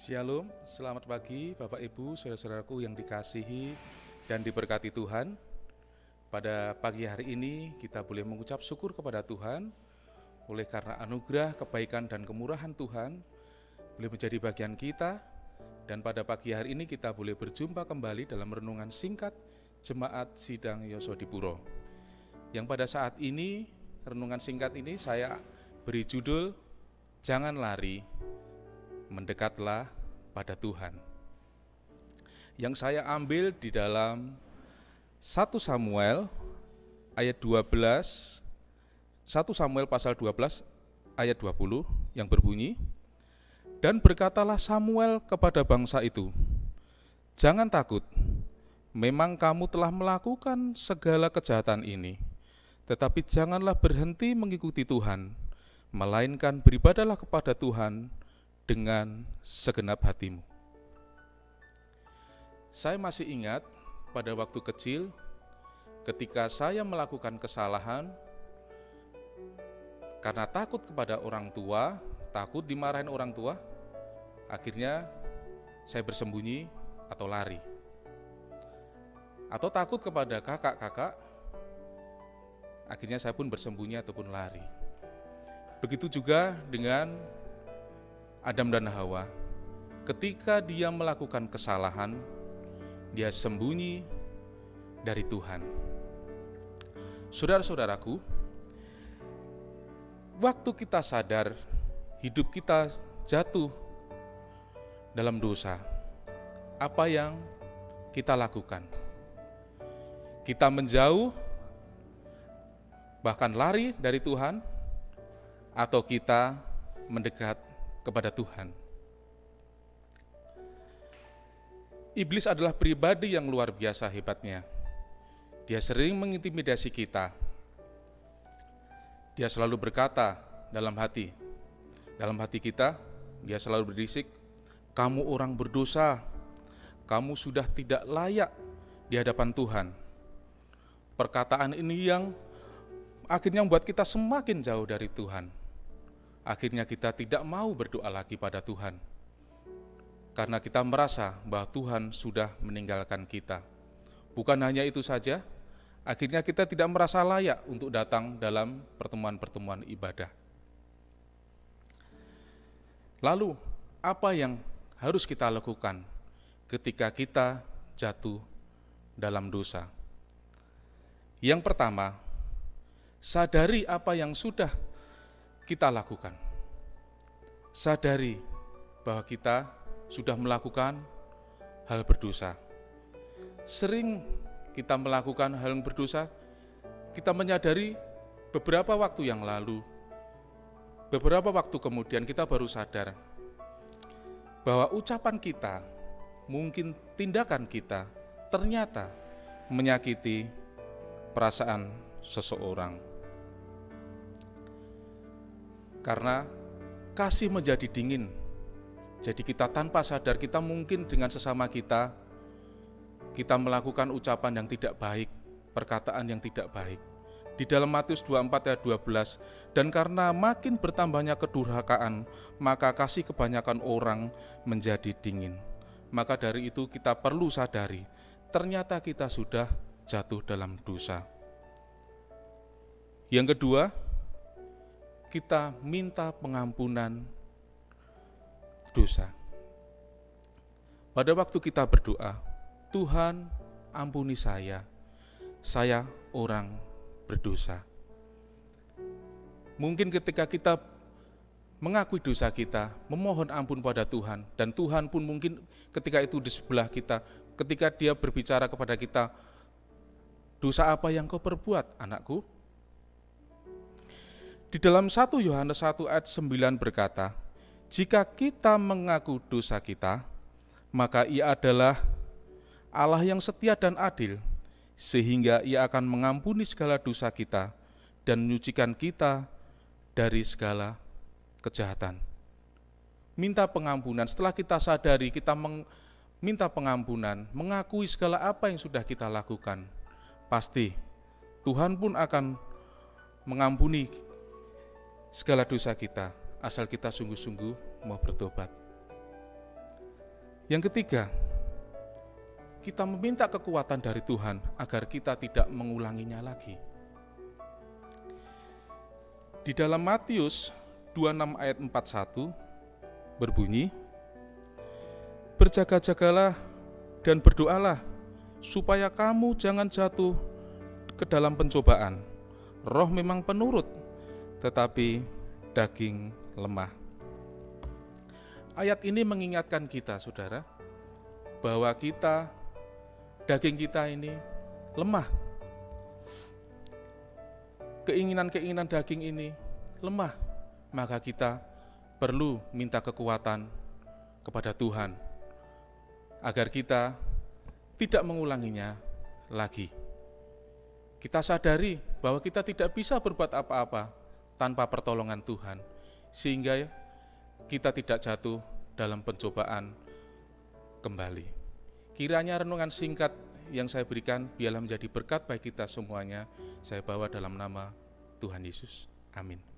Shalom, selamat pagi Bapak Ibu, saudara-saudaraku yang dikasihi dan diberkati Tuhan. Pada pagi hari ini kita boleh mengucap syukur kepada Tuhan oleh karena anugerah, kebaikan dan kemurahan Tuhan boleh menjadi bagian kita. Dan pada pagi hari ini kita boleh berjumpa kembali dalam renungan singkat Jemaat Sidang Yosodipuro. Yang pada saat ini, renungan singkat ini saya beri judul Jangan Lari, Mendekatlah pada Tuhan. Yang saya ambil di dalam 1 Samuel ayat 12, 1 Samuel pasal 12 ayat 20 yang berbunyi, "Dan berkatalah Samuel kepada bangsa itu, jangan takut, memang kamu telah melakukan segala kejahatan ini, tetapi janganlah berhenti mengikuti Tuhan, melainkan beribadahlah kepada Tuhan dengan segenap hatimu." Saya masih ingat pada waktu kecil ketika saya melakukan kesalahan karena takut kepada orang tua, takut dimarahin orang tua, akhirnya saya bersembunyi atau lari. Atau takut kepada kakak-kakak, akhirnya saya pun bersembunyi ataupun lari. Begitu juga dengan Adam dan Hawa, ketika dia melakukan kesalahan, dia sembunyi dari Tuhan. Saudara-saudaraku, waktu kita sadar hidup kita jatuh dalam dosa, apa yang kita lakukan? Kita menjauh, bahkan lari dari Tuhan, atau kita mendekat kepada Tuhan. Iblis adalah pribadi yang luar biasa hebatnya. Dia sering mengintimidasi kita. Dia selalu berkata dalam hati kita, dia selalu berbisik, "Kamu orang berdosa, kamu sudah tidak layak di hadapan Tuhan." Perkataan ini yang akhirnya membuat kita semakin jauh dari Tuhan. Akhirnya kita tidak mau berdoa lagi pada Tuhan, karena kita merasa bahwa Tuhan sudah meninggalkan kita. Bukan hanya itu saja, akhirnya kita tidak merasa layak untuk datang dalam pertemuan-pertemuan ibadah. Lalu, apa yang harus kita lakukan ketika kita jatuh dalam dosa? Yang pertama, sadari apa yang sudah kita lakukan. Sadari bahwa kita sudah melakukan hal berdosa. Sering kita melakukan hal yang berdosa, kita menyadari beberapa waktu yang lalu, beberapa waktu kemudian kita baru sadar bahwa ucapan kita, mungkin tindakan kita ternyata menyakiti perasaan seseorang. Karena kasih menjadi dingin. Jadi kita tanpa sadar, kita mungkin dengan sesama kita melakukan ucapan yang tidak baik, perkataan yang tidak baik. Di dalam Matius 24 ayat 12, "Dan karena makin bertambahnya kedurhakaan, maka kasih kebanyakan orang menjadi dingin." Maka dari itu kita perlu sadari, ternyata kita sudah jatuh dalam dosa. Yang kedua, kita minta pengampunan dosa. Pada waktu kita berdoa, "Tuhan, ampuni saya orang berdosa." Mungkin ketika kita mengakui dosa kita, memohon ampun pada Tuhan, dan Tuhan pun mungkin ketika itu di sebelah kita, ketika dia berbicara kepada kita, "Dosa apa yang kau perbuat, anakku?" Di dalam 1 Yohanes 1 ayat 9 berkata, "Jika kita mengaku dosa kita, maka Ia adalah Allah yang setia dan adil, sehingga Ia akan mengampuni segala dosa kita dan menyucikan kita dari segala kejahatan." Minta pengampunan, setelah kita sadari, kita minta pengampunan, mengakui segala apa yang sudah kita lakukan, pasti Tuhan pun akan mengampuni segala dosa kita, asal kita sungguh-sungguh mau bertobat. Yang ketiga, kita meminta kekuatan dari Tuhan agar kita tidak mengulanginya lagi. Di dalam Matius 26 ayat 41 berbunyi, "Berjaga-jagalah dan berdoalah supaya kamu jangan jatuh ke dalam pencobaan. Roh memang penurut, tetapi daging lemah." Ayat ini mengingatkan kita, saudara, bahwa daging kita ini lemah. Keinginan-keinginan daging ini lemah, maka kita perlu minta kekuatan kepada Tuhan agar kita tidak mengulanginya lagi. Kita sadari bahwa kita tidak bisa berbuat apa-apa tanpa pertolongan Tuhan, sehingga kita tidak jatuh dalam pencobaan kembali. Kiranya renungan singkat yang saya berikan biarlah menjadi berkat bagi kita semuanya. Saya bawa dalam nama Tuhan Yesus. Amin.